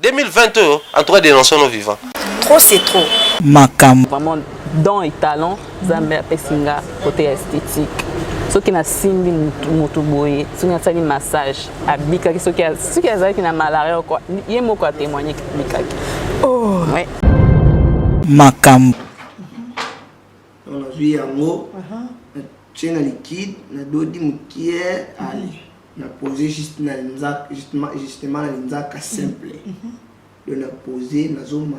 2020, en trois dénonçons nos vivants. Trop, c'est trop. Makam. Vraiment, don et talent, Zambia Pessinga, côté esthétique. Ceux qui ont simbi mutuboye, ceux qui ont massage, abika, ceux qui ont malaria, il y a beaucoup à témoigner. Oh. Ouais. Makam. On a vu un mot, tu as liquide, on a dodi moukier, allez. On a posé justement la simple. On a posé la zone.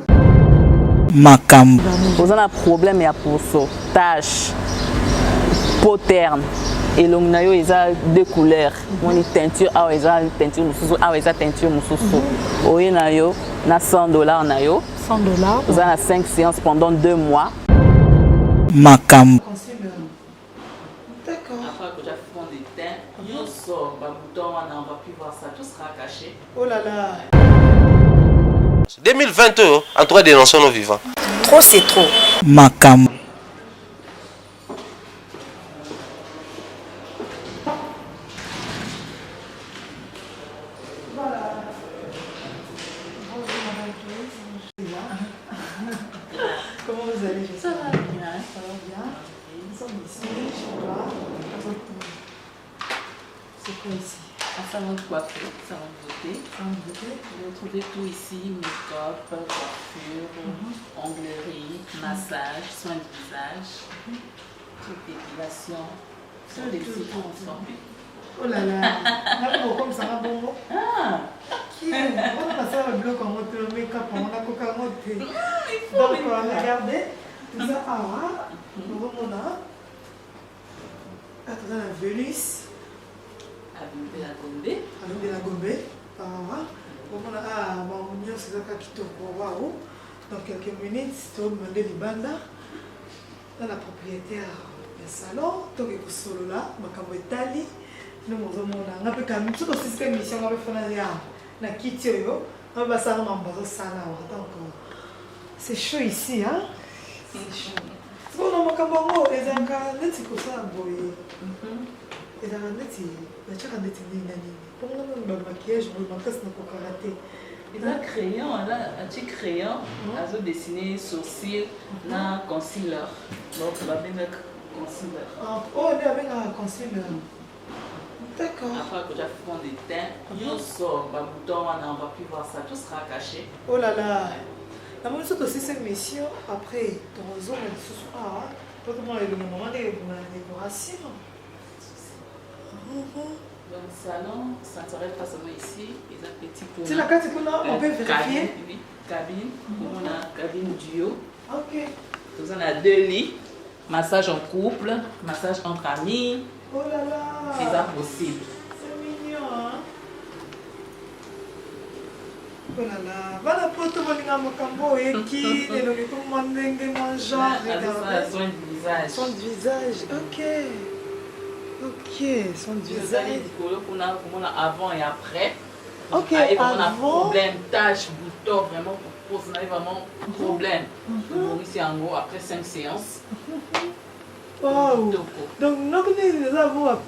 Makam. Vous avez un problème pour ça. Tache, peau terne. Et l'on a eu deux couleurs. On a teinture, ah ouais, teinture mususu, ah ouais, teinture mususu. Oui, on a eu 100 $. On a eu 100 $. Vous avez 5 séances pendant 2 mois. Makam. D'accord. Après que j'ai fait des teints, on sort, on va plus voir ça, tout sera caché. Oh là là. 2020, en trois dénonçons nos vivants. Trop, c'est trop. Makam. Comment vous allez? Ça va bien. Ça va bien. Nous sommes ici, chez toi. C'est quoi ici? Salon de coiffure, salon de beauté. Vous retrouvez tout ici, make-up, coiffure, onglerie, massage, soins de visage, toute épilation, sur des petits transformés. Oh là là. Comme ça va bon. Ah! Qui est? On a passé le bloc en mode make-up, on a coca en mode. Donc regardez, tout ça, ah, nous remontons. Attends, la Vénus. Avec de la Gombe. Avec de la Gombe. Ah, on a mon union, c'est ça qui tombe. Waouh. Dans quelques minutes, tu vas demander les bandes. Dans la propriétaire du salon, tu vas au solo là, tu vas Italie. Nous avons un peu comme tout aussi cette émission, on va faire na kiti yo, on va ça mambazo sana. Donc c'est chaud ici, hein? C'est chaud. C'est bon, on va cambango, les anka, neti ko ça boy. Les anka neti, la chaka neti nini. Pour nous le maquillage, on va passer na ko karaté. Et là crayon, là un petit crayon, à se dessiner sourcils, na concealer. Donc on va mettre concealer. Oh, on est avec un concealer. D'accord. Après que j'ai fait des teints, on sort, on va plus voir ça, tout sera caché. Oh là là. La même chose aussi cette mission, après, dans le zone de ce soir, tout le monde est le moment de la décoration. Dans le salon, ça ne s'arrête pas seulement ici, il y a un petit peu. C'est la carte qu'on on peut vérifier. Cabine, on a cabine duo. Ok. Nous on a 2 lits, massage en couple, massage entre amis. Oh là là. C'est ça possible. C'est mignon, hein? Oh là là. Voilà pour tout le monde et qui est le genre. Soin de visage. Soin de visage, ok. Ok, soin de visage. On a avant et après. Ok, on a avant. problème, tâche, bouton, vraiment, pour on a vraiment problème. Bon, ici en gros, après 5 séances. Wow. Donc, nous avons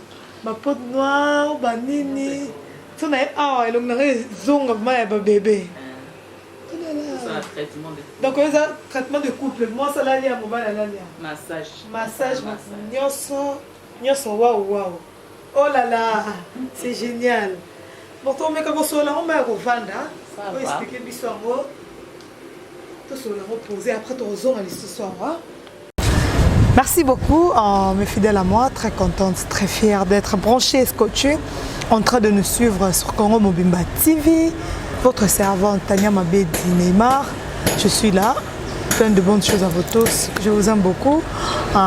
ma pote noire, ma nini. Tu sais, ah, et donc, nous avons un bébé. C'est un traitement de donc, on a un traitement de couple. Moi, ça l'a lié à mon bal, massage. Massage, waouh, waouh. Oh là là, c'est génial. Bon, tu mets comme ça, on va revendre. On va expliquer l'histoire. Tout ça, on va poser après ton zone à l'histoire. Merci beaucoup, mes fidèles à moi, très contente, très fière d'être branchée et scotchée, en train de nous suivre sur Congo Mobimba TV. Votre servante Tania Mabedi Neymar, je suis là, plein de bonnes choses à vous tous, je vous aime beaucoup.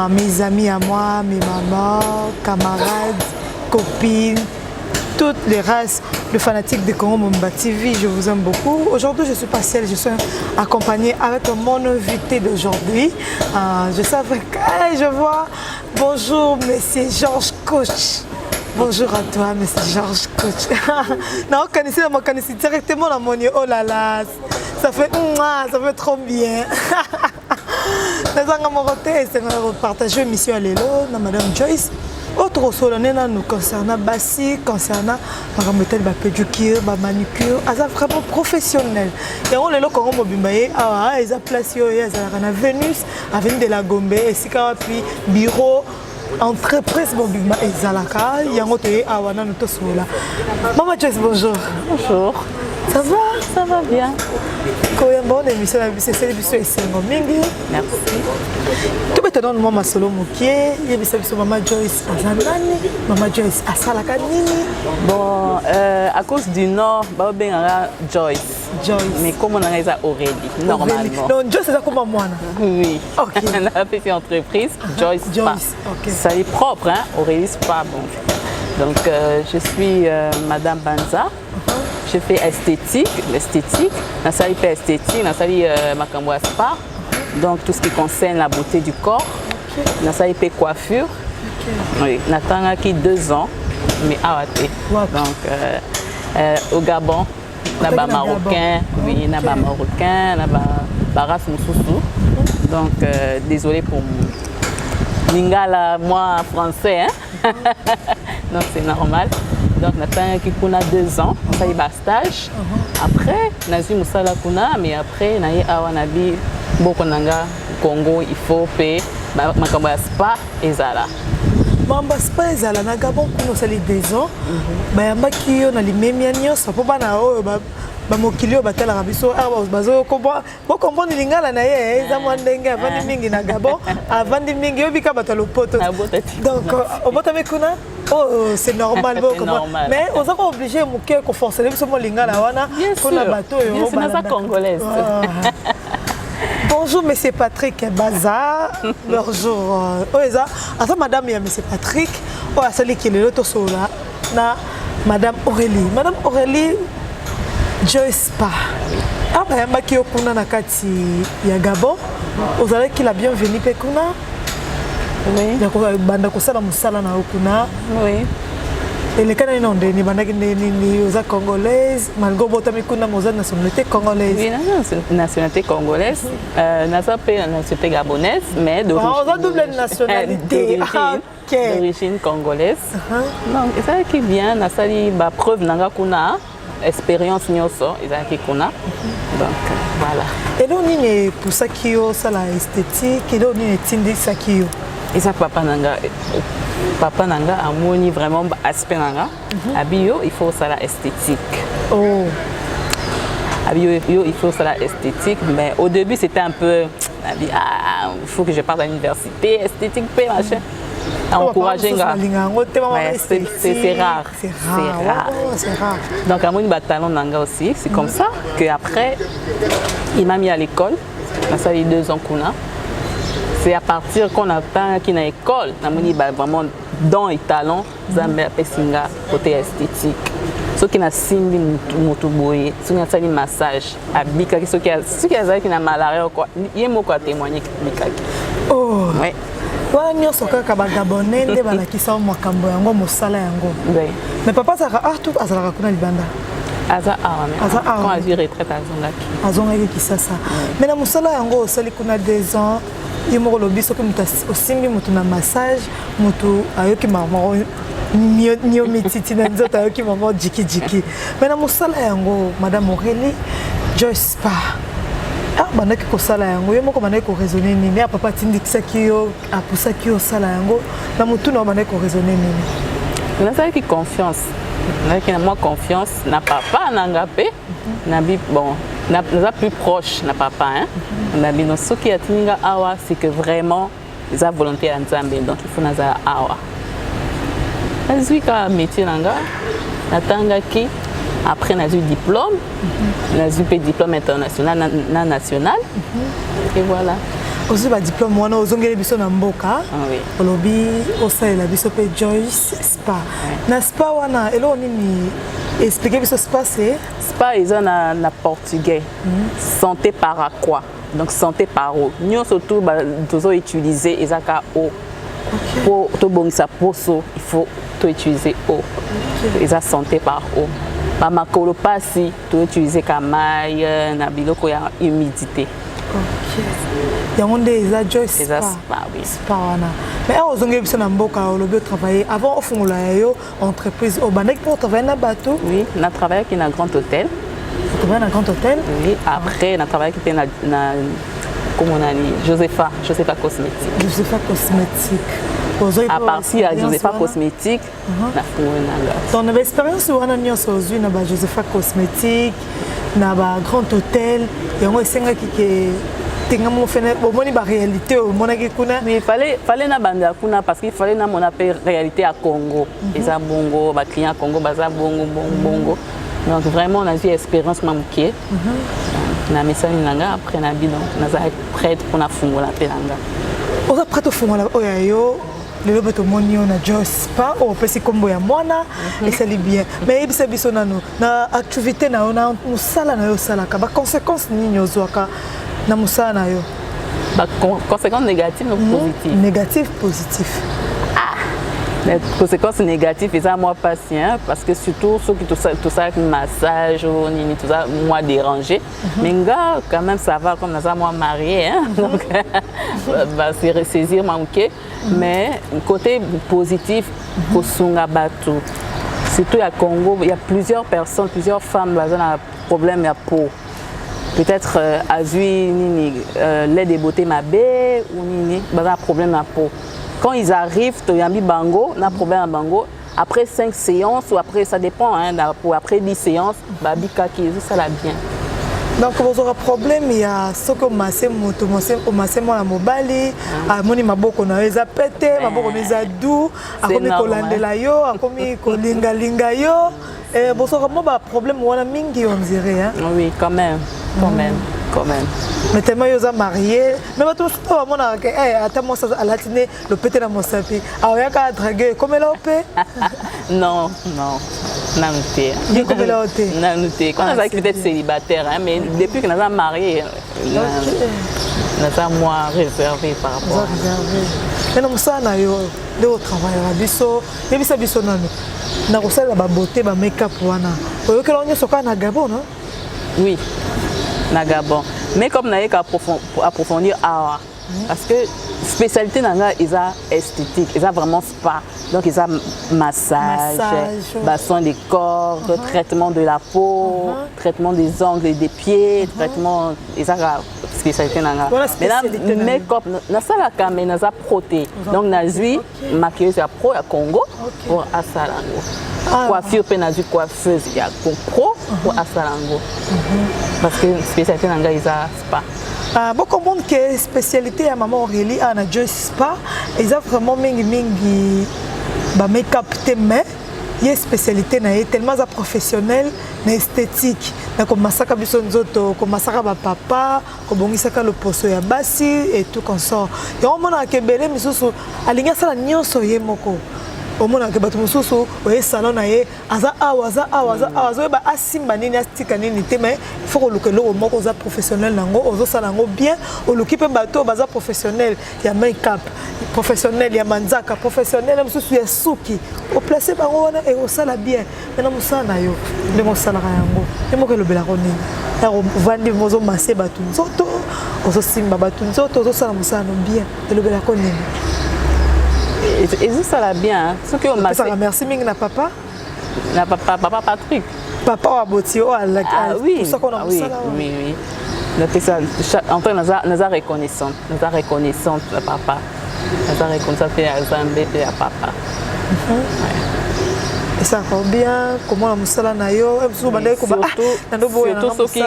Mes amis à moi, mes mamans, camarades, copines, toutes les races de fanatiques de Congo Mobimba TV, je vous aime beaucoup. Aujourd'hui, je suis pas seule, je suis accompagnée avec mon invité d'aujourd'hui. Je savais que je vois. Bonjour, monsieur Georges Coach. Bonjour à toi, monsieur Georges Coach. Non, on connaissait directement la monnaie. Oh là là, ça fait trop bien. Nous allons partager une mission à l'élo, Madame Joyce. Autre solennel nous concernant Bassi, concernant par exemple la pédicure, la manicure, c'est vraiment professionnel. Et on est là quand on mobile, ah, ils ont placé, ils ont Vénus, avec de la Gombe, et si puis bureau. Entreprise mobile et Zalaka, il y a un autre Awana nous tous là. Maman Joyce, bonjour. Bonjour. Ça va? Ça va bien. Quand il y a une bonne émission, c'est l'émission Mingi. Merci. Tu peux te donner maman solo Moukié, il y a une maman Joyce Azanani, maman Joyce Asalaka Nini. Bon, à cause du Nord, je suis Joyce. Joyce. Mais comme on a Aurélie, normalement. Donc Joyce, c'est comme moi. Oui. Ok. On a fait une entreprise, Joyce Spa. Joyce, ok. Ça est propre, hein? Aurélie Spa. Bon. Donc, je suis Madame Banza. Je fais l'esthétique. Dans la salle esthétique, dans la salle Makamboa Spa. Donc, tout ce qui concerne la beauté du corps. Dans la salle coiffure. Oui. Nathan qui 2 ans, mais awate. Donc, au Gabon. Là-bas marocain, oui, là-bas marocain, là-bas race Moussoussou. Donc, désolé pour Lingala, moi français, hein? Donc c'est normal. Donc, Nathan qui a 2 ans, ça y est, stage. Après, Nazi Moussala Kuna, mais après, Naye Awanabi, Bokonanga, Congo, il faut payer, Makamba Spa et Zala. Mamba Spa et Zala, na Gabon, nous sommes 2 ans. Bayamba qui on a les mêmes nyos, papa na o, bamokili batala biso bazo comprendre lingala na ye eza mwandenge avandi mingi na Gabon avandi mingi obika batalo poto. Donc obotame kuna c'est normal mais on est obligé muke ko forcer biso mo lingala wana pour la bateau yo bana congolaise. Bonjour monsieur Patrick Baza. Bonjour. Oeza, enfin madame ya monsieur Patrick, o asali ki le loto sola na madame Aurélie. Madame Aurélie Joyce Spa. Ah bah yamba ki okuna na kati ya Gabon. Ozala ki la bienvenue pe kuna. Oui. Ya ko banda ko sala musala na okuna. Oui. Et les Canadiens ont des aux congolaises, malgré que nous avons nationalité congolaise. Oui, nationalité congolaise, nous avons la nationalité gabonaise, mais double nationalité d'origine congolaise. Donc, c'est ça qui vient, nous avons la preuve de la expérience nyoso, qui kuna. Donc, voilà. Et là, on est pour ça qui est la esthétique, et là, on est tindi ça qui est. Et ça, papa nanga amoni vraiment aspect nanga abio il faut ça la esthétique. Oh. Abio il faut ça la esthétique, mais au début c'était un peu il faut que je parte à l'université esthétique pe machin. Encourager c'est rare. C'est rare. Donc amoni batalon nanga aussi, c'est comme ça que après il m'a mis à l'école. Ça fait 2 ans qu'on a. C'est à partir qu'on attend qu'il y a une école, on a vraiment don et talent, Zambia Pessinga, côté esthétique. Ceux qui ont signé Moutouboye, ceux qui ont fait un massage, ceux qui ont un malaria, il y a beaucoup à témoigner. Oh! Oui. Voilà, nous sommes Gabonais, qui sont Makambo, Moussala. Mais papa, ça a tout à la Libanda. Quand a eu retraite à Zongaki. Zongaki qui ça. Mais la Moussala, on a 2 ans. Il m'a dit que aussi un massage, ayoki maman nio mititi na nzoto ayoki maman jiki. Mais na musala yango madame Aurélie Joyce Spa. Ah bandaki ko sala yango yemo ko bandaki ko raisonner nini a papa tindikisa kiyo a poussa kiyo sala yango na mutu na bandaki ko raisonner nini. On a confiance. On a moi confiance na papa na ngapé na bi bon. Nous sommes plus proches na papa, hein. Mais ce qui est awa, c'est que vraiment ils ont volonté à Nzambe, donc il faut nous awa. Nous avons un métier nanga, qui après nous avons un diplôme, nous avons un diplôme international, national, et voilà. Aussi un diplôme, on a un biso na mboka. Oui. Olobi osai la biso pe Joyce Spa. Na Spa wana elo nini expliquer biso Spa c'est Spa ils ont na portugais. Santé par quoi? Donc santé par eau. Nous surtout nous utiliser ezaka eau. Pour to bongisa poso, il faut to utiliser eau. Eza santé par eau. Ba makolo pasi to utiliser kamaille na biloko ya humidité. yango nde eza Joyce eza Spa. Spa, oui. Spa wana. Mais awa ozongi biso na mboka olobi otravaille avant ofungola yo entreprise obandaki mpo otravaille na bato. Oui, na travaillé qui na Grand Hôtel. Otravaille na Grand Hôtel. Oui, après na travaillé qui na comme on a dit Josepha Cosmétique. Josepha Cosmétique. À partir de Josepha Cosmétique, na fungola nanga. Ton expérience wana nyonso ozwi na ba Josepha Cosmétique na ba Grand Hôtel yango esengaki ke tenga mo fene bomoni ba réalité omonaki kuna. Mais fallait na banda kuna parce qu'il fallait na mon appel réalité à Congo. Eza bongo, ba client Congo baza bongo. Donc vraiment on a eu expérience mamouké. Na message nanga après na bidon naza prête pour na fungola pelanga. Oza prête fungola oyayo lelo beto moni na Joyce Spa o pesi kombo ya mwana esali bien. Mais ebisa biso nano na activité na ona musala na yo salaka ba conséquences nini ozwaka na musala na yo. Ba conséquences négatives ou positives? Négatif, positif. Les conséquences négatives, c'est à moi patient parce que surtout ceux qui tout ça massage tout ça moi dérangé. Mais gars quand même ça va comme ça moi marié hein. Donc va se ressaisir manquer. Mais côté positif pour sunga bateau. Surtout à Congo, il y a plusieurs personnes, plusieurs femmes qui ont un problème à peau. Peut-être azui nini lait de beauté mabé ou nini un problème à peau. Quand ils arrivent, il y a bango, on a problème à bango. Après 5 séances ou après ça dépend hein, après 10 séances, babika qui ça la bien. Donc vous aurez problème il y a ce que massé moto massé moi mobali a moni maboko na eza pété maboko na eza doux a komi kolandela yo a komi kolinga yo et vous aurez moi problème wana mingi on dirait hein. Oui quand même. Mais tellement ils sont mariés, mais tout ça va mon que attends moi ça à la tine le pété dans mon sapi. Ah ouais qu'à draguer comme elle a opé. Non. Nanuté. Dis comme elle a opé. Nanuté. Quand on a peut-être célibataire hein, mais depuis que nous sommes mariés, nous sommes moins réservés par rapport. Réservés. Mais non ça na yo de au travail à biso, et biso nanu. Na ko sala ba beauté ba make-up wana. Oyo que l'on soka na Gabon non? Oui. Na Gabon. Mais comme nous avons approfondir parce que spécialité nanga ils a esthétique, ils a vraiment spa. Donc ils a massage. Bassin des corps, traitement de la peau, traitement des ongles et des pieds, traitement ils a spécialité nanga. Mais là make-up na sala kamé na za proté. Donc na zui maquilleuse à pro à Congo pour asalango. Coiffure pe na zui coiffeuse ya pro pour asalango. Parce que spécialité nanga ils a spa. Beaucoup de monde qui est spécialité à maman Aurélie à na Joyce Spa, ils ont vraiment mingi ba make-up te mais il y a spécialité na tellement za professionnel na esthétique na ko masaka biso nzoto ko masaka ba papa ko bongisaka le poso ya basi et tout comme ça. Et on mona ke belé misusu alinga sala nyonso ye moko. Au moins que bato mususu oye salon na ye aza awa ba asimba nini astika nini te mais il faut que le moko za professionnel nango ozo sala ngo bien o l'occuper bato baza professionnel ya make-up professionnel ya manzaka professionnel mususu ya suki o placer bango wana et o sala bien na musana yo ndemo sala yango ndemo ke lobela ko nini ta vandi mozo masser bato nzoto ozo simba bato nzoto ozo sala musana bien et lobela ko nini. Et ça va bien. Ce que on ça merci mingi na papa. Na papa Patrick. Papa wa botio à la oui. Tout ça qu'on a Oui. Donc ça enfin nous a reconnaissante. Nous a reconnaissante le papa. Nous a reconnaissante à Zambé et à papa. Et ça va bien comment la musala na yo surtout qui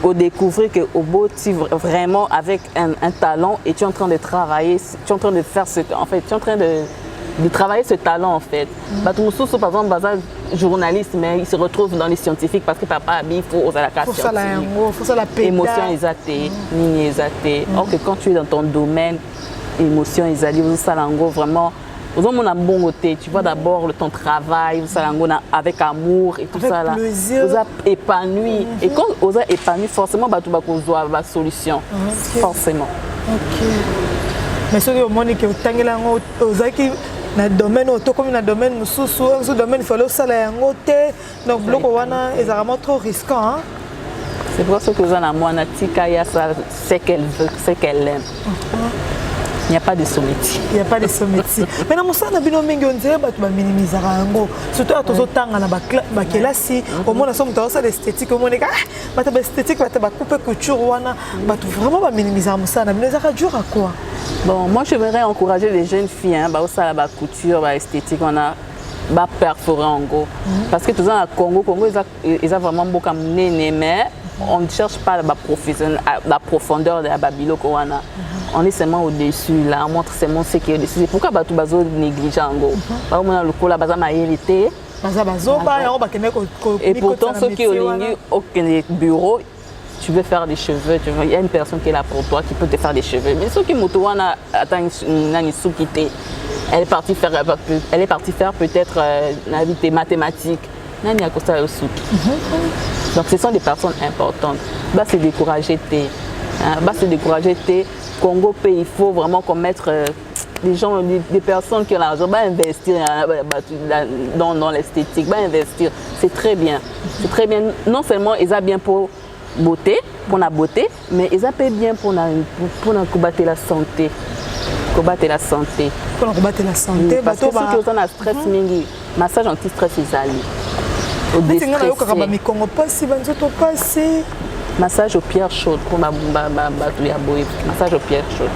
au découvrir que au beau vraiment avec un talent et tu es en train de travailler, tu es en train de faire ce en fait, tu es en train de travailler ce talent en fait. Par exemple bazar journaliste mais il se retrouve dans les scientifiques parce que papa il faut oser la casse. Faut ça la émotion exatée, ligne exatée. Or que quand tu es dans ton domaine émotion exatée, vous ça lango vraiment vous avez un bon côté, tu vois d'abord ton travail, vous avez avec amour et tout avec ça là. Plaisir. Vous avez épanoui. Et quand vous avez épanoui, forcément, vous avez la solution. Forcément. Ok. Mais ce que vous avez dit, vous avez dans le domaine comme dans le domaine mususu, dans le domaine il faut le salaire en côté. Donc bloc wana est vraiment trop risquant hein. C'est pour ça que vous en avez moi, Natika, il y a ça, c'est qu'elle veut, c'est qu'elle aime. Il n'y a pas de sommeti. Il n'y a pas de sommeti. Mais dans mon sens, on a minimiser ango. Surtout à tous autant à la kelasi, au moins, on a ça l'esthétique, au moins, on a l'esthétique, on a couper couture, on a vraiment minimiser mon sens. Mais ça dure à quoi? Bon, moi, je voudrais encourager les jeunes filles, hein, ça la couture, l'esthétique, on a perforer en gros. Parce que tout ça, Congo, ils ont vraiment beaucoup à mener, mais on ne cherche pas la profondeur de la Babylone. On est seulement au-dessus, là, on montre seulement ce qui est au-dessus. Pourquoi tu vas négliger en gros? Et pourtant, ceux qui ont au bureau, tu veux faire des cheveux, il y a une personne qui est là pour toi qui peut te faire des cheveux. Mais ceux qui elle est partie faire peut-être des mathématiques. Donc ce sont des personnes importantes. Bah, c'est décourager Congo pays, il faut vraiment commettre des gens, des personnes qui ont l'argent, bah, investir dans l'esthétique, bah, investir. C'est très bien. C'est très bien. Non seulement ils ont bien pour la beauté, mais ils ont bien pour combattre la santé. Combattre la santé. Pour combattre la santé, parce que ceux qui ont un stress, massage anti-stress, ils allaient. Massage aux pierres chaudes pour ma massage aux pierres chaudes.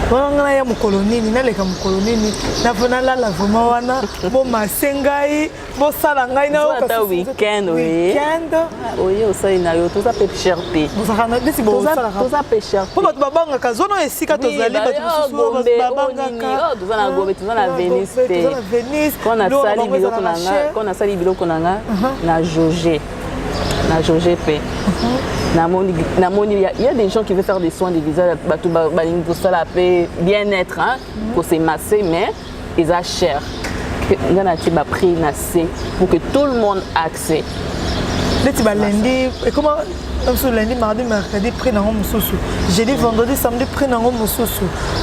Voilà, il y a mon colonine, il y a mon colonine, la vraiment wana, bon masengai, bon salangai na au week-end, oui. Oui, ça il y a tout ça peut chercher. Vous savez, c'est bon ça. Tout ça peut chercher. Pour votre babanga kazono et si quand vous allez battre sur votre babanga ka. Tout ça na Gombe, tout ça na Venise. Quand on a sali bilo konanga, na Jogé. Na Jogé P. Il y a des gens qui veulent faire des soins de visage pour ça la paix bien-être, hein, pour se masser, mais ils ont cher. Il y a un prix pour que tout le monde ait accès. Lundi, et comment lundi, mardi, mercredi, prix dans jeudi, vendredi, samedi, prix dans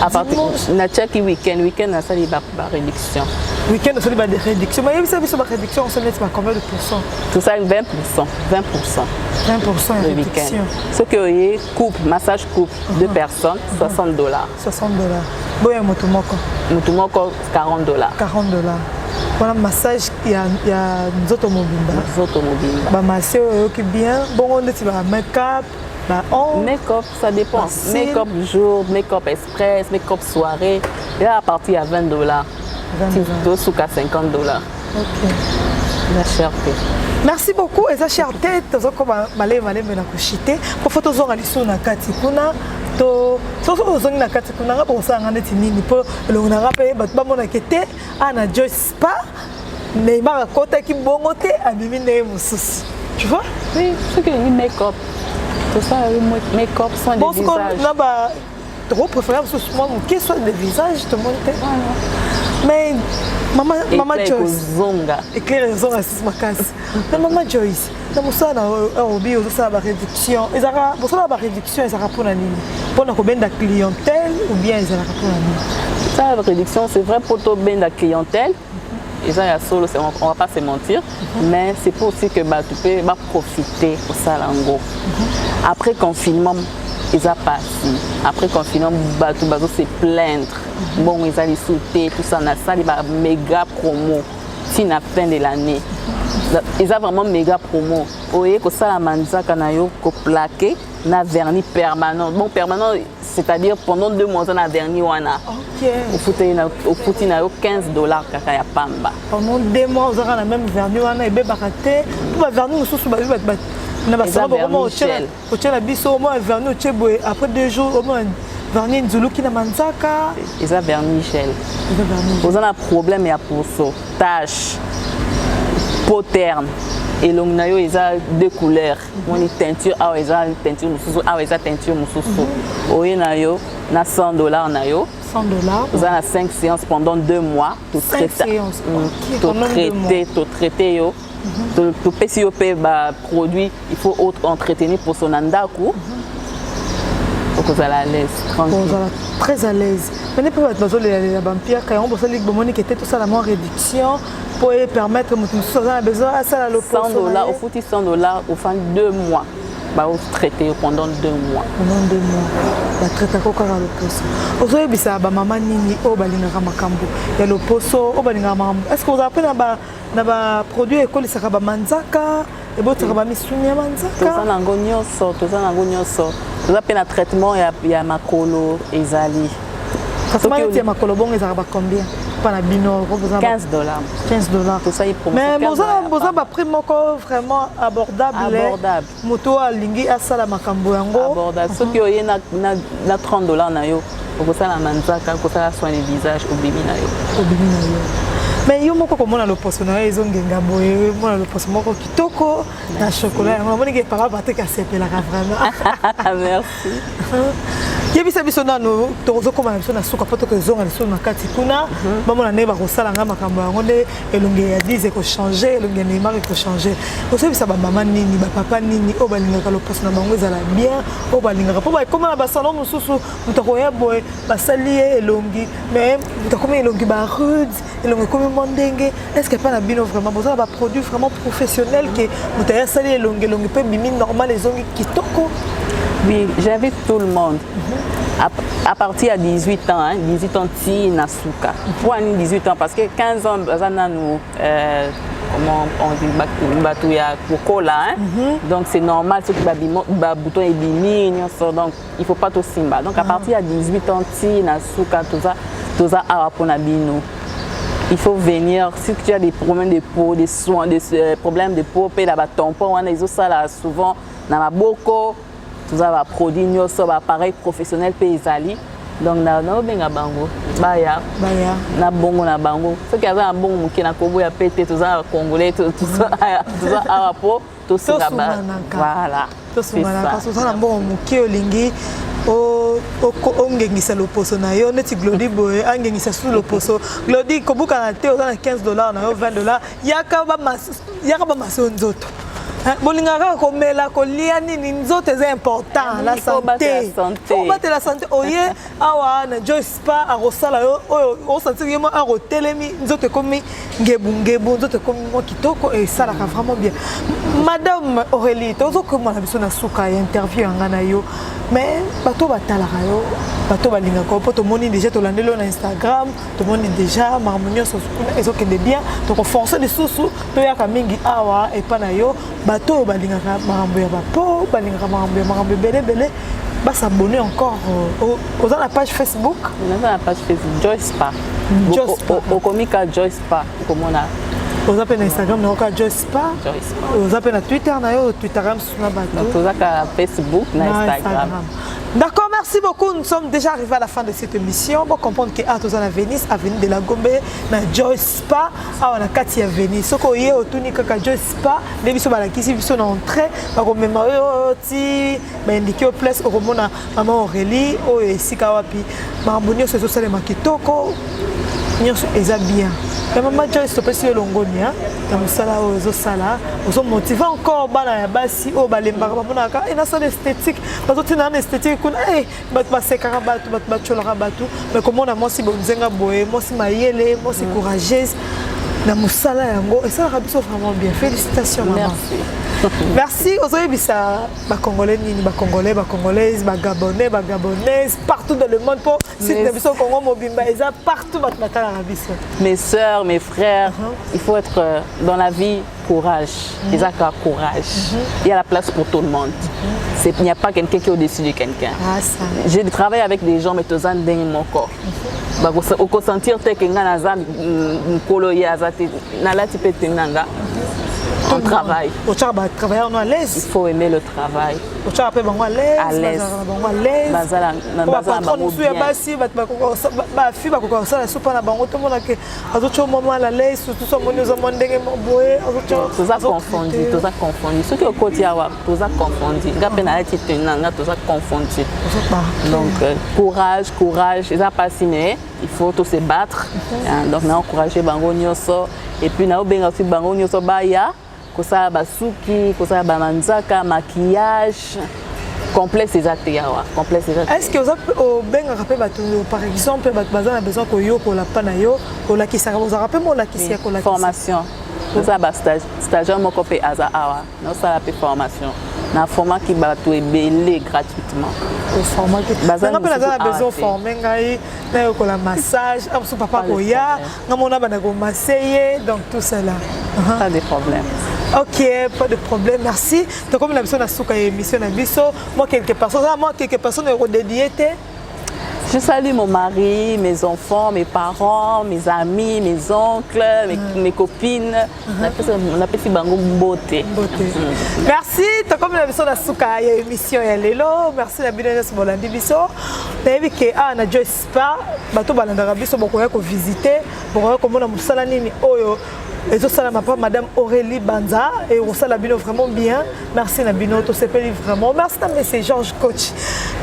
à partir de week-end, ça il y a réduction. Week-end, ça il y a des réductions. Mais il y a une réduction, on se met à combien de pourcents? Tout ça, 20%. 20% de réduction. Ce qui est couple, massage couple, 2 personnes, $60. $60. Bon, il y a Motumoko, $40. $40. Voilà, massage, il y a des automobiles. Bah, massage, qui bien. Bon, on est make-up. Make-up, ça dépend. Make-up jour, make-up express, make-up soirée. Et là, à partir à $20. $20. Sous $50. Ok. La cherté. Merci beaucoup. Et ça, cherté, tu as comme malé na kushite. Pour photo zonga liso na kati kuna. To so zonga na kati kuna pour ça ngane tinini pour le on a rappelé ba mona kete ana Joyce Spa. Neymar kota ki bongote abimi ne mususu. Tu vois? Oui, ce que le make-up. Tout ça, make-up soin de visage. Bon, ba trop préférable ce moi qui soit de visage te monter. Mais Maman Joyce, éclaire zonga six makasi. Mais Maman Joyce, na musana obi oza ba réduction. Ezaka musana ba réduction ezaka pour na nini? Pour na kobenda clientèle ou bien ezaka pour na nini? Ça la réduction c'est vrai pour to benda clientèle. Et ça ya solo on va pas se mentir, mais c'est pour aussi que tu peux profiter pour ça lango. Après confinement ils ont passé. Après confinement, tout bazo se plaindre. Bon, ils allaient sauter, tout ça, na ça, il y a méga promo. Si la fin de l'année, ils ont vraiment méga promo. Vous voyez que ça, la manzaka na yo, ko plaqué, na vernis permanent. Bon, permanent, c'est-à-dire pendant 2 mois, on a vernis wana. Ok. Au fouti na yo $15 kaka ya pamba. Pendant 2 mois, on a la même vernis wana et bé baraté. Pour vernis, nous sommes na basala vraiment au tchela biso au moins vernis au tcheboé après 2 jours au moins vernis nzulu ki na manzaka ils a vernis gel vous avez un problème ya pour ça tache peau terne et long na yo ils a 2 couleurs on est teinture ah ils a teinture mususu ah ils a teinture mususu oye na yo na $100 na yo $100 vous avez 5 séances pendant 2 mois tout traiter tout traiter yo tout petit produit, il faut entretenir pour son andaku. Donc vous allez à l'aise, tranquille. Vous allez très à l'aise. Mais pour être basé les vampires, quand on bosse avec Bomoni qui était tout ça la moins réduction pour permettre que nous besoin à ça la $100 au foot $100 au fin de 2 mois. traiter pendant 2 mois. Pendant 2 mois. Ba traiter ko kaka loposo. Ozo bisa ba mama nini o balingaka makambo. Ya loposo o balingaka makambo. Est-ce que vous appelez na ba produit école saka ba manzaka et botaka ba misuni ya manzaka? Toza nango nyonso. Toza pe na traitement ya makolo ezali. Traitement ya makolo bongo ezaka ba combien? Pas bino, $15. Tout ça est pour mais vous avez pris vraiment abordable. Moto alingi asala makambo yango. Abordable. Ce qui est na $30 na yo. Pour ça la manzaka, pour ça la soin du visage au bébé na yo. Mais yo moko komona le poso na ezo ngenga boye, mona le poso moko kitoko na chocolat. On moni ke papa batte ka sepela vraiment. Merci. Yebisa biso nano tozo koma biso na suka poto ke zonga biso na kati kuna bamona ne ba kosala nga makambo yango nde elonge ya 10 ko changer elonge ne mari ko changer oso bisa ba mama nini ba papa nini o balingaka lo poso na bango ezala bien o balingaka po ba koma na ba salon mususu mutako ya boy ba sali elongi mais mutako me elongi ba rude elongi comme mondenge est-ce que pas na bino vraiment besoin ba produit vraiment professionnel que mutaya sali elongi pe bimi normal ezongi kitoko. Oui, j'invite tout le monde. À partir de 18 ans, 18 ans, ti nasuka. Pour 18 ans, parce que 15 ans, nous, comment on dit, batouya cola, donc c'est normal, ceux qui ont bouton et bimini, donc il ne faut pas tout simba. Donc à partir de 18 ans, ti nasuka, tout ça, araponabino. Il faut venir, si tu as des problèmes de peau, des soins, des problèmes de peau, puis là-bas, tampon, on a ça souvent, dans la boko. Tout ça va produire un appareil professionnel paysali. Donc, na benga bango, baya, na bongo na bango. Ce qui a un bon qui na kobo ya pété tout ça congolais tout ça arapo tout ça là-bas. Voilà. Tout ça parce que ça na bon muki olingi o ngengisa loposo na yo neti Glody boy angengisa sous loposo. Glody kobuka na te na $15 na yo $20. Yaka ba maso nzoto. Bolingaka komela kolia nini nzoto c'est important la santé. Faut battre la santé. Oye awa na Joy Spa a rosala yo o sentir yema a rotelemi nzoto komi ngebu nzoto komi mo kitoko et ça la vraiment bien. Madame Aurélie, tozo comment na biso na suka interview ngana yo. Mais bato batala yo bato balingaka po to moni déjà to landelo na Instagram to moni déjà marmonio so ezokende bien to ko forcer les sous to yaka mingi awa et pa na yo bato balingaka marambo ya bapo balingaka marambo belé ba s'abonner encore aux la page Facebook. On a la page Facebook Joy Spa. Au comica Joy Spa comme on a. Vous appelez na Instagram na oka Joy Spa. Vous appelez na Twitter na yo Twitteram sur na bato. Donc vous avez Facebook na Instagram. D'accord, merci beaucoup. Nous sommes déjà arrivés à la fin de cette émission. Pour comprendre que Artos à Venise, avenue de la Gombe, na Joy Spa, à la Katia Venise. Ce qu'on y est au Tunica Joy Spa, les bisous à qui sont entrés, par contre même ti, mais indiqué au place au Romona maman Aurélie, au Sikawapi, Marbonio se social makitoko, nyonso eza bien. La maman Joy stopé sur l'ongonia, comme ça là aux sala, aux motivés encore bana ya basi au balemba bamonaka et na salle esthétique parce que na esthétique kuna bat basekara batu bat bachola batu mais comme on a moi si bonzenga boye moi si mayele moi si courageuse na musala yango et ça rabiso vraiment bien. Félicitations maman. Merci. Merci aux Oebisa, ba Congolais nini, ba Congolais, ba Congolaises, ba Gabonais, ba Gabonaises, partout dans le monde pour si tu as Congo mobimba eza partout bat matala rabiso. Mes sœurs, mes frères, il faut être dans la vie courage. Ils ont courage. Il y a la place pour tout le monde. Il n'y a pas quelqu'un qui est au-dessus de quelqu'un. Je travaille avec des gens mais tous en dingue mon corps. Au consentir que ngana mkolo ya azate na la type tenanga. On travaille. Il faut aimer le travail. À l'aise. Tout ça confondu. Ce qui est au côté, tout ça confondu. Donc, courage. Il faut tout se battre. Donc, on a encouragé Bango Nyoso. Et puis, on a aussi Bango Nyoso Baya. Kosa basuki, kosa bamanzaka, maquillage, complexe exactement. Est-ce que vous avez par exemple a besoin que yo ko la panayo, ko la kisaka vous rappelez mon la kisaka formation. Vous avez stage, stagiaire mon copé aza awa. Non ça la formation. na format qui bato ebele gratuitement. Au format qui baza besoin former ngai na ko la massage am papa koya ngamona bana ko masser donc tout cela. Pas de problème. Ok, pas de problème, merci. Donc comme la personne a souka émission na biso, moi quelques personnes ont dédié. Je salue mon mari, mes enfants, mes parents, mes amis, mes oncles, mes copines. On appelle ça bango beauté. Merci. Donc comme la personne a souka émission ya lelo, merci la business bolandi biso. Nayebi ke na Joy Spa, bato balandaka biso bokoya ko visiter, bokoya ko mona musala nini oyo. Et tout ça, madame Aurélie Banza, et on s'est labino vraiment bien. Merci Nabino, tout s'est payé vraiment. Merci à M. Georges Coach.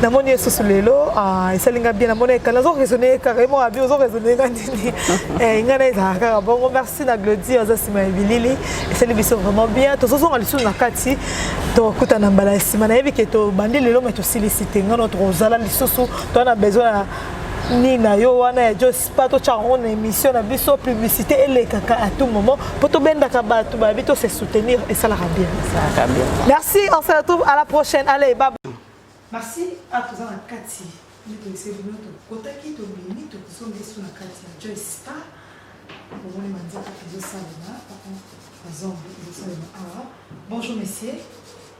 Namoni est le lot, et ça l'inga bien. Namoni est quand raisonné carrément, à bien aux raisonné gandini. Et il y a bon, merci na Glody, aux asima bilili. Et ça les vraiment bien. Tous ceux qui ont allé sur la carte, donc écoute un emballage. Si manaïvi qui est au bandit le lot, mais aussi sollicité. Non notre rosala, les sous, toi on a besoin. Nina yo wana Joy Spa to charon émission na biso publicité et les kaka à tout moment pour to benda ka bato ba bito se soutenir et ça la bien. Ça va bien. Merci, on se retrouve à la prochaine. Allez, bye. Merci à tous en Kati. Nous te laissons notre côté qui te bénit, te sommes sur la Kati Joy Spa. Pour les mandiens qui sont là, par contre, bonjour messieurs.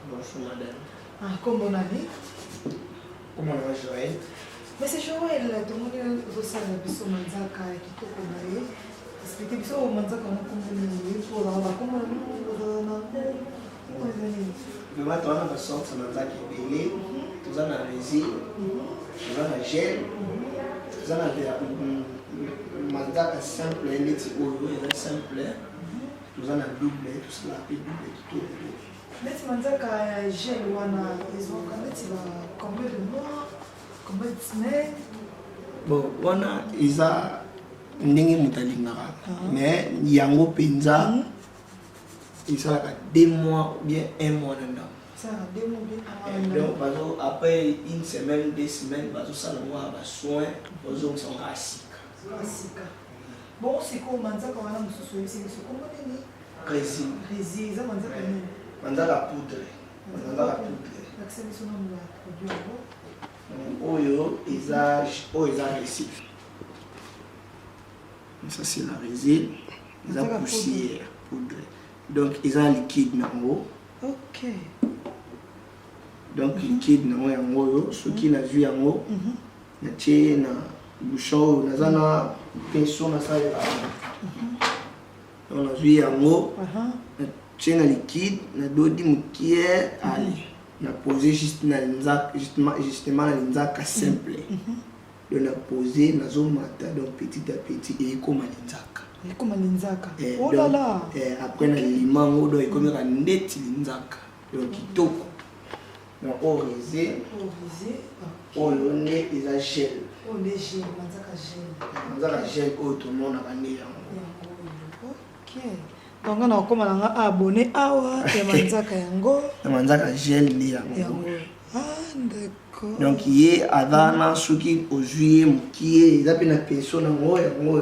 Bonjour madame. Comme bonne année. Comment va Joël? Mais c'est Joël, tout le monde reçoit le biso manzaka qui te connaît. Expliquez biso manzaka on comprend pour la comment le matin on va sortir manzaka belé, tout ça na résine, tout ça na gel, tout ça na manzaka simple, net oyo simple, tout ça na double, tout ça na double tout. Mais manzaka gel wana ils ont combien de mois? Bon, on a isa ndenge mutalingaka mais yango penza isa 2 mois ou bien 1 mois dedans. Ça 2 mois bien donc après une semaine 2 semaines bazo sala moi ba soin bazo sont asika. Bon c'est quoi manzaka wana mususu c'est comment nini? Résine ça manzaka nini? Manzaka poudre. Manzaka poudre. L'accès sur le produit oyo eza résine. Ça c'est la résine, la poussière, poudre. Donc ils ont liquide nango. OK. Donc liquide nango yango ce qui n'a vu yango. Na tie na bouchon na zana pinceau na ça. On a vu yango. Na tie na liquide na dodi mukie ali. Na posé justement na linzaka simple. Donc na posé na zomata donc petit à petit et comme linzaka. Et comme linzaka. Oh là là. Après na limango donc comme na net linzaka. Donc kitoko. Donc au résine. Oh le nez il a gel. Oh le gel, linzaka gel. Linzaka gel au tout le monde a gagné. OK. Donc on a comme abonné awa et manzaka yango. Manzaka gel ni yango. Ah d'accord. Donc yé adana soki ozuye mukie eza pe na pinceau nango yango.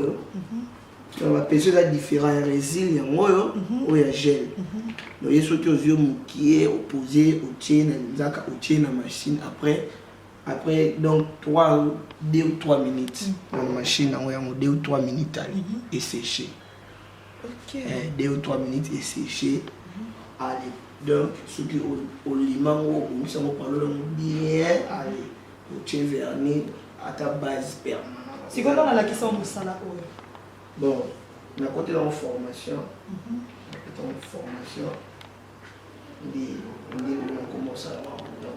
Donc la pinceau est différent résine yango o ya gel. Donc yé soki ozuye mukie opposé au tie na nzaka au tie na machine après donc 2 ou 3 minutes dans la machine yango 2 ou 3 minutes et sécher. OK. 2 ou 3 minutes et sécher. Allez. Donc, ce qui au limon, nous sommes bien. Allez. Au tien vernis à ta base permanente. C'est comment on a la question de ça là? Bon, on a côté dans la formation. Dans la formation. On commence à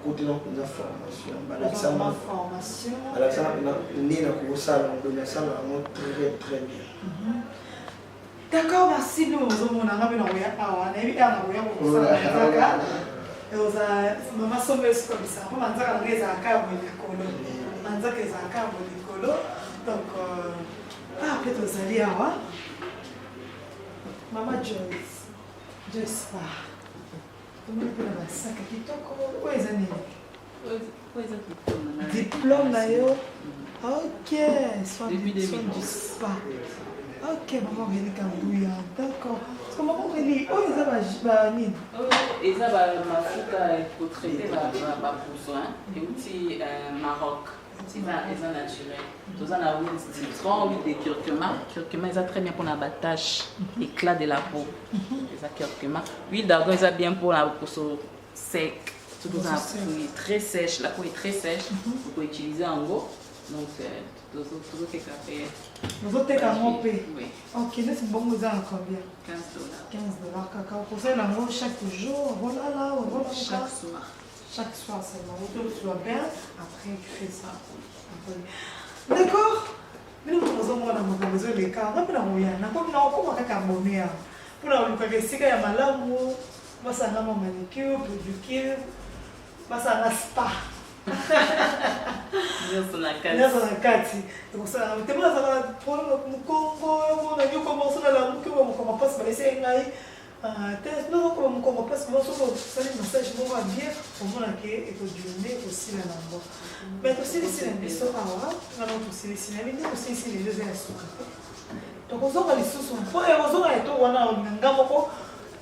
côté dans la formation. Alexandre, on est dans ça, on très très bien. D'accord, merci. Nous avons un ami qui est là. Et maman sommes comme ça. Maman a des accords donc après tout ça maman Joy Spa. Comment on peut la sac qui toko ouais diplôme là yo. OK, soin du spa. Ok, maman Aurélie Kambouya, d'accord. Parce que maman Aurélie, oh, ils ont nini? Ils ont mafuta pour traiter ma besoin. Et aussi Maroc. C'est naturel. Nous avons un citron, huile de curcuma. Curcuma, ils sont très bien pour l'abattage, l'éclat de la peau. Ils ont curcuma. Huile d'argan, ils sont bien pour la peau sec. Surtout dans la peau très sèche. La peau est très sèche. Vous pouvez utiliser en gros. Donc, toujours quelques cafés. Nous autres, t'es à mon pays. Oui. Ok, là, c'est bon, vous avez combien? $15. 15 cacao. Pour ça, l'amour chaque jour, voilà là, voilà chaque soir. Chaque soir, c'est bon. Tu dois bien, après tu fais ça. D'accord? Mais nous avons besoin de cas. Nous avons besoin de cas. Nous avons besoin de manicure, pédicure, spa.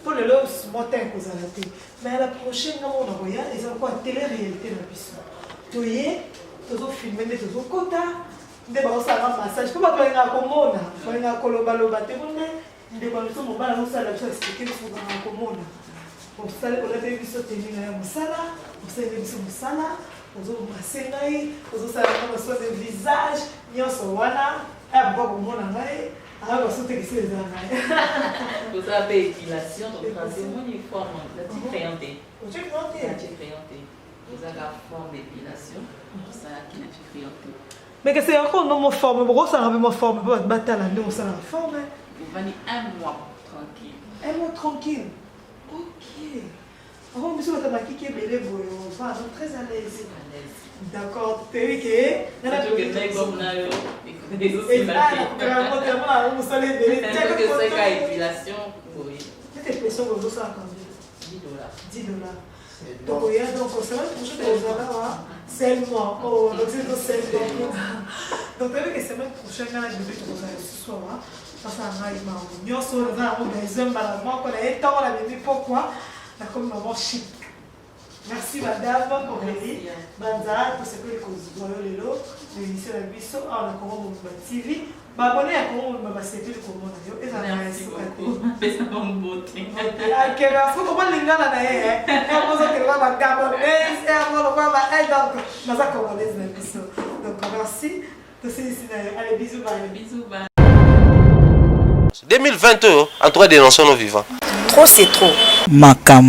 Pour le lot, mais à la prochaine, on a les encore télé-réalité. Tu es, tu as filmé, tu as quota, tu as un massage. Comment tu as un commode? Tu as un colobalo, tu as un salade, tu as expliqué un commode. On a fait ça, tu as un salade, on a fait un salade, on a fait un salade, on a fait un visage, on a fait un salade. Ah, vous avez fait vous avez épilation, donc c'est mon uniforme, la petite créantée. La petite créantée. Vous avez la forme d'épilation, ça qui est la petite créantée. Mais que c'est encore non mon forme, bon ça a ma forme, pas battre la nous ça la forme. Vous venez un mois tranquille. Un mois tranquille. Ok. Avant monsieur votre maquille qui est belé vous va très à l'aise. D'accord, tu es que na que c'est comme na yo. Et vraiment vous savez belé. C'est que c'est qu'à épilation, oui. Cette expression vous ça combien? $10. Donc il y a donc ça va toucher aux là seulement. Oh, donc c'est seulement. Donc tu que semaine prochaine là je vais te poser ce soir. Parce que ça va nous sommes dans un deuxième ballement qu'on a temps la bébé pourquoi? La comme maman chic. Merci madame Aurélie Banza pour ce que vous voyez là l'émission la biso on a comment TV abonnez à comment on va s'aider comment on et ça merci beaucoup c'est ça mon beauté ah que là faut comment lingana na eh on va que va gabonais et on va donc mais ça comment les biso donc merci de ces allez bisous bye 2020, en tout cas, dénonçons nos vivants. Trop c'est trop. Makam.